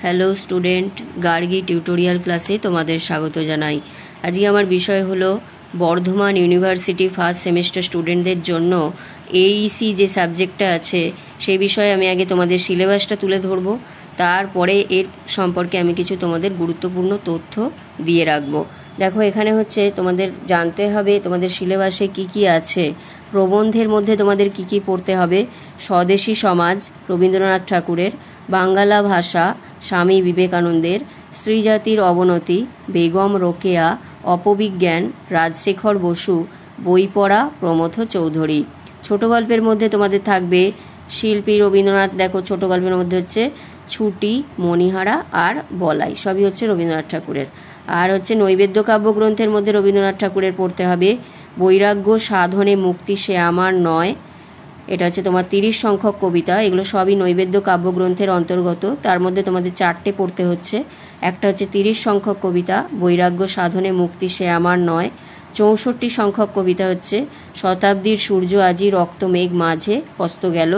Hello student, Gargi tutorial ক্লাসে তোমাদের স্বাগত জানাই। আজকে আমার বিষয় হলো বর্ধমান ইউনিভার্সিটি ফার্স্ট সেমিস্টার স্টুডেন্টদের জন্য এইইসি যে সাবজেক্টটা আছে সেই বিষয়ে আমি আগে তোমাদের সিলেবাসটা তুলে ধরবো, তারপরে এর সম্পর্কে আমি কিছু তোমাদের গুরুত্বপূর্ণ তথ্য দিয়ে রাখবো। দেখো, এখানে হচ্ছে তোমাদের জানতে হবে তোমাদের সিলেবাসে কি কি আছে। প্রবন্ধের মধ্যে তোমাদের কি কি পড়তে হবে: স্বদেশী সমাজ রবীন্দ্রনাথ ঠাকুরের, বাংলা ভাষা স্বামী বিবেকানন্দের, স্ত্রীজাতির অবনতি বেগম রোকেয়া, অপবিজ্ঞান রাজশেখর বসু, বই পড়া প্রমথ চৌধুরী। ছোট গল্পের মধ্যে তোমাদের থাকবে শিল্পী রবীন্দ্রনাথ, দেখো ছোট গল্পের মধ্যে হচ্ছে ছুটি, মণিহারা আর বলাই, সবই হচ্ছে রবীন্দ্রনাথ ঠাকুরের। আর হচ্ছে নৈবেদ্য কাব্যগ্রন্থের মধ্যে রবীন্দ্রনাথ ঠাকুরের পড়তে হবে বৈরাগ্য সাধনে মুক্তি সে আমার নয়, এটা হচ্ছে তোমার 30 সংখ্যক কবিতা। এগুলো সবই নৈবেদ্য কাব্যগ্রন্থের অন্তর্গত। তার মধ্যে তোমাদের 4টে পড়তে হচ্ছে। একটা হচ্ছে 30 সংখ্যক কবিতা বৈরাগ্য সাধনে মুক্তি সে আমার নয়। 64 সংখ্যক কবিতা হচ্ছে শতাব্দীর সূর্য আজি রক্ত মেঘ মাঝে অস্ত গেল।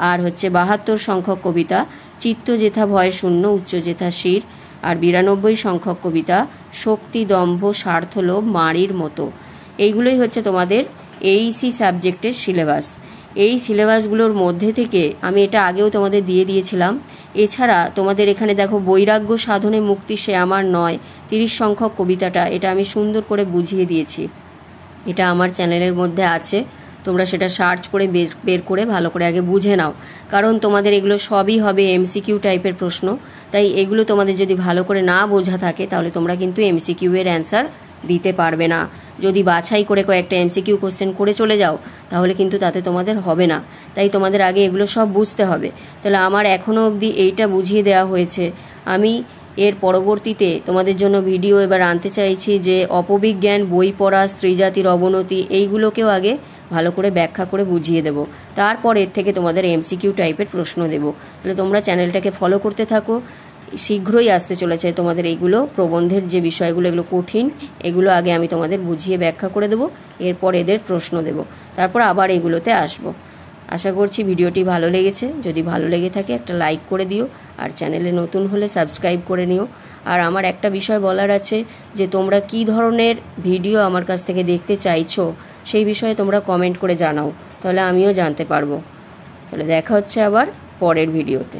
আর হচ্ছে 72 সংখ্যক কবিতা চিত্ত যেথা ভয় শূন্য উচ্চ যেথা শির। আর 92 সংখ্যক কবিতা শক্তি দম্ভ স্বার্থলোভ মারির মতো। এইগুলোই হচ্ছে তোমাদের এইসি সাবজেক্টের সিলেবাস। এই সিলেবাসগুলোর মধ্যে থেকে আমি এটা আগেও তোমাদের দিয়ে দিয়েছিলাম। এছাড়া তোমাদের এখানে দেখো বৈরাগ্য সাধনে মুক্তি সে আমার নয় 30 সংখ্যক কবিতাটা, এটা আমি সুন্দর করে বুঝিয়ে দিয়েছি। এটা আমার চ্যানেলের মধ্যে আছে, তোমরা সেটা সার্চ করে বের করে ভালো করে আগে বুঝে নাও, কারণ তোমাদের এগুলো সবই হবে এমসিকিউ টাইপের প্রশ্ন। তাই এগুলো তোমাদের যদি ভালো করে না বোঝা থাকে তাহলে তোমরা কিন্তু এমসিকিউ এর অ্যান্সার দিতে পারবে না। যদি বাছাই করে কয়েকটা এমসিকিউ কোশ্চেন করে চলে যাও তাহলে কিন্তু তাতে তোমাদের হবে না। তাই তোমাদের আগে এগুলো সব বুঝতে হবে। তাহলে আমার এখনও অবধি এইটা বুঝিয়ে দেওয়া হয়েছে। আমি এর পরবর্তীতে তোমাদের জন্য ভিডিও এবার আনতে চাইছি যে অপবিজ্ঞান, বই পড়া, স্ত্রীজাতির অবনতি, এইগুলোকেও আগে ভালো করে ব্যাখ্যা করে বুঝিয়ে দেবো। তারপর এর থেকে তোমাদের এমসিকিউ টাইপের প্রশ্ন দেবো। তাহলে তোমরা চ্যানেলটাকে ফলো করতে থাকো। শীঘ্রই আসতে চলেছে তোমাদের এইগুলো প্রবন্ধের যে বিষয়গুলো, এগুলো কঠিন, এগুলো আগে আমি তোমাদের বুঝিয়ে ব্যাখ্যা করে দেবো, এরপর এদের প্রশ্ন দেবো, তারপর আবার এগুলোতে আসবো। আশা করছি ভিডিওটি ভালো লেগেছে। যদি ভালো লেগে থাকে একটা লাইক করে দিও, আর চ্যানেলে নতুন হলে সাবস্ক্রাইব করে নিও। আর আমার একটা বিষয় বলার আছে যে তোমরা কী ধরনের ভিডিও আমার কাছ থেকে দেখতে চাইছো সেই বিষয়ে তোমরা কমেন্ট করে জানাও, তাহলে আমিও জানতে পারবো। তাহলে দেখা হচ্ছে আবার পরের ভিডিওতে।